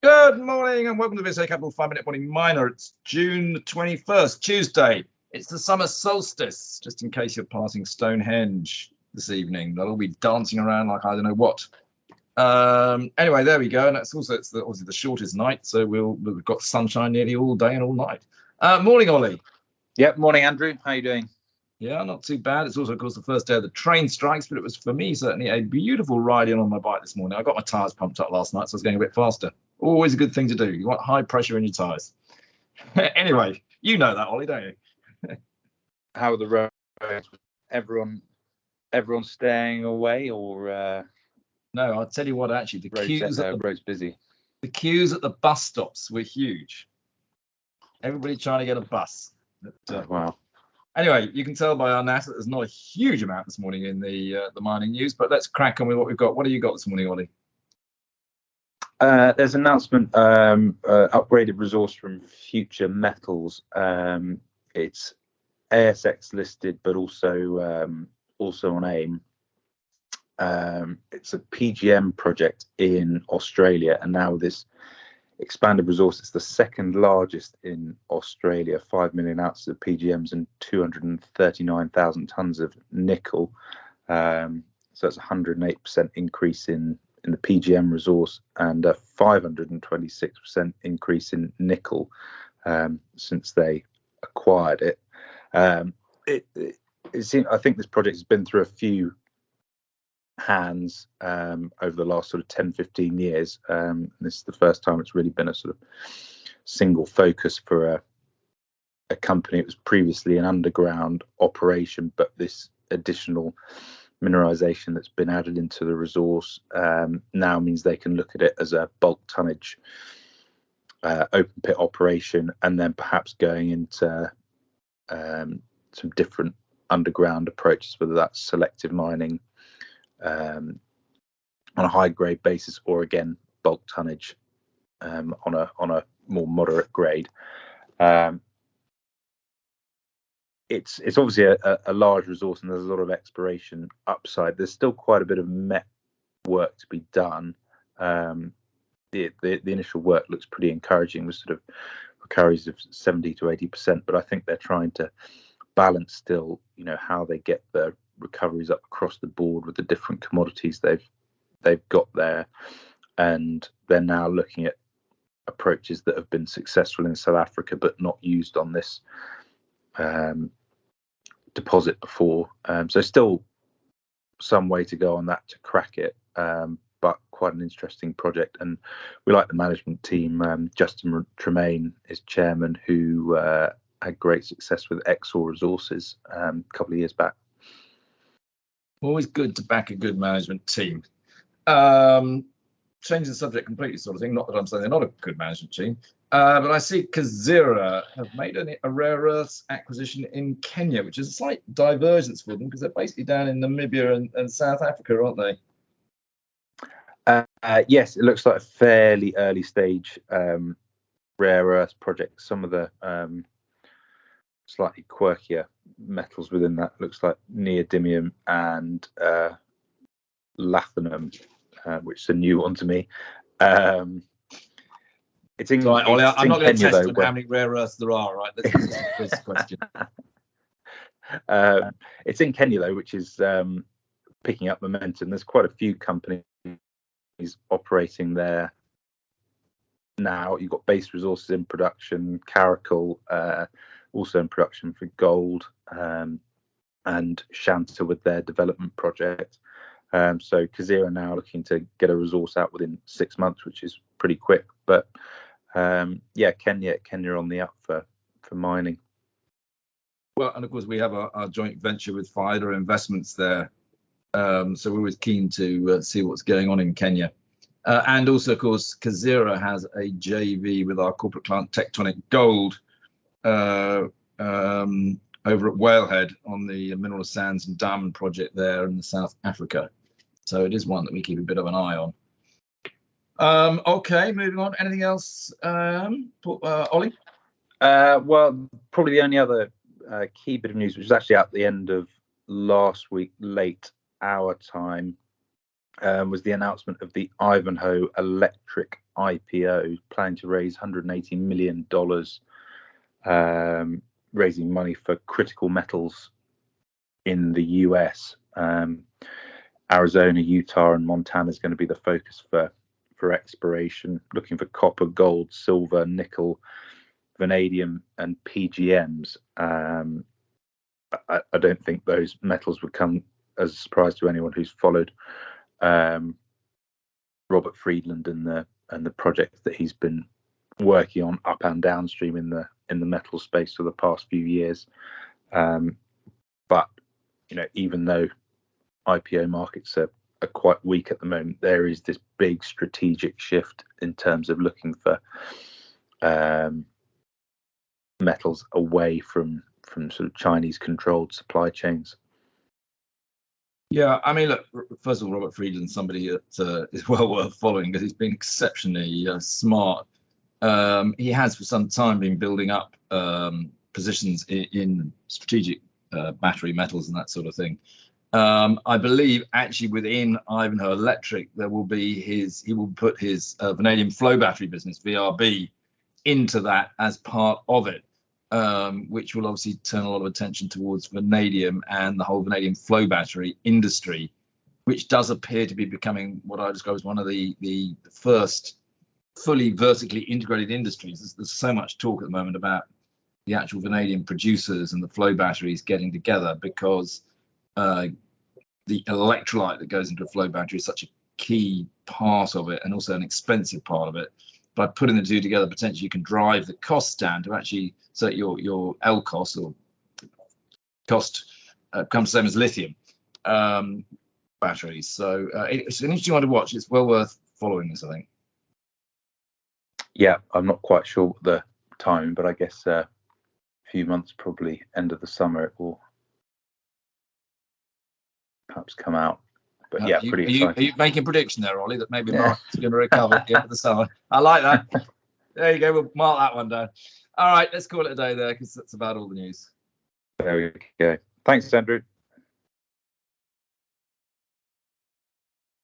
Good morning and welcome to VSA Capital 5-Minute Morning Miner. It's June the 21st, Tuesday. It's the summer solstice, just in case you're passing Stonehenge this evening. They'll all be dancing around like I don't know what. Anyway, there we go. And that's also, obviously the shortest night, so we've got sunshine nearly all day and all night. Morning, Ollie. Yep, morning, Andrew. How are you doing? Yeah, not too bad. It's also, of course, the first day of the train strikes, but it was, for me, certainly a beautiful ride in on my bike this morning. I got my tyres pumped up last night, so I was going a bit faster. Always a good thing to do. You want high pressure in your tyres. Anyway, you know that, Ollie, don't you? How are the roads? Everyone staying away, or No, I'll tell you what, actually, roads busy. The queues at the bus stops were huge. Everybody trying to get a bus. Wow. Anyway, you can tell by our NAS that there's not a huge amount this morning in the mining news, but let's crack on with what we've got. What have you got this morning, Ollie? There's an announcement, upgraded resource from Future Metals. It's ASX listed, but also on AIM. It's a PGM project in Australia, and now this expanded resource is the second largest in Australia, 5 million ounces of PGMs and 239,000 tons of nickel. So it's a 108% increase in the PGM resource and a 526% increase in nickel since they acquired it. I think this project has been through a few hands over the last sort of 10-15 years. This is the first time it's really been a sort of single focus for a company. It was previously an underground operation, but this additional mineralization that's been added into the resource now means they can look at it as a bulk tonnage open pit operation, and then perhaps going into some different underground approaches, whether that's selective mining on a high grade basis, or again bulk tonnage on a more moderate grade. It's obviously a large resource, and there's a lot of exploration upside. There's still quite a bit of met work to be done. The initial work looks pretty encouraging, with sort of recoveries of 70 to 80%, but I think they're trying to balance still, how they get the recoveries up across the board with the different commodities they've got there. And they're now looking at approaches that have been successful in South Africa but not used on this deposit before. So still some way to go on that to crack it, but quite an interesting project. And we like the management team. Justin Tremaine is chairman, who had great success with Exor Resources a couple of years back. Always good to back a good management team. Changing the subject completely, sort of thing. Not that I'm saying they're not a good management team, but I see Kazira have made a rare earths acquisition in Kenya, which is a slight divergence for them because they're basically down in Namibia and South Africa, aren't they? Yes, it looks like a fairly early stage rare earths project. Some of the slightly quirkier metals within that looks like neodymium and lanthanum, which is a new one to me. It's in. Right, Ollie, I'm not going to test though, how many rare earths there are. Right, let's get to this question. It's in Kenya though, which is picking up momentum. There's quite a few companies operating there now. You've got Base Resources in production, Caracal also in production for gold, and Shanta with their development project. So Kazira now looking to get a resource out within 6 months, which is pretty quick. But Kenya on the up for mining. Well, and of course we have our joint venture with FIDA Investments there, so we're always keen to see what's going on in Kenya. And also, of course, Kazira has a JV with our corporate client Tectonic Gold over at Whalehead on the mineral sands and diamond project there in South Africa. So it is one that we keep a bit of an eye on. Okay, moving on. Anything else, Ollie? Well, probably the only other key bit of news, which was actually at the end of last week, late hour time, was the announcement of the Ivanhoe Electric IPO, planning to raise $180 million, raising money for critical metals in the US. Arizona, Utah, and Montana is going to be the focus for exploration, looking for copper, gold, silver, nickel, vanadium, and PGMs. I don't think those metals would come as a surprise to anyone who's followed Robert Friedland and the projects that he's been working on up and downstream in the metal space for the past few years. But even though IPO markets are quite weak at the moment, there is this big strategic shift in terms of looking for metals away from sort of Chinese controlled supply chains. Yeah, I mean, look, first of all, Robert Friedland's somebody that is well worth following because he's been exceptionally smart. He has for some time been building up positions in strategic battery metals and that sort of thing. I believe actually within Ivanhoe Electric, he will put his vanadium flow battery business, VRB, into that as part of it. Which will obviously turn a lot of attention towards vanadium and the whole vanadium flow battery industry, which does appear to be becoming what I describe as one of the first fully vertically integrated industries. There's so much talk at the moment about the actual vanadium producers and the flow batteries getting together because the electrolyte that goes into a flow battery is such a key part of it and also an expensive part of it. By putting the two together, potentially you can drive the cost down to actually so that your L cost or cost comes the same as lithium batteries. So it's an interesting one to watch. It's well worth following this, I think. Yeah, I'm not quite sure what the time, but I guess a few months, probably end of the summer, it will perhaps come out. But yeah, pretty exciting. Are you making a prediction there, Ollie, that maybe market's going to recover at the end of the summer? I like that. There you go. We'll mark that one down. All right, let's call it a day there because that's about all the news. There we go. Thanks, Andrew.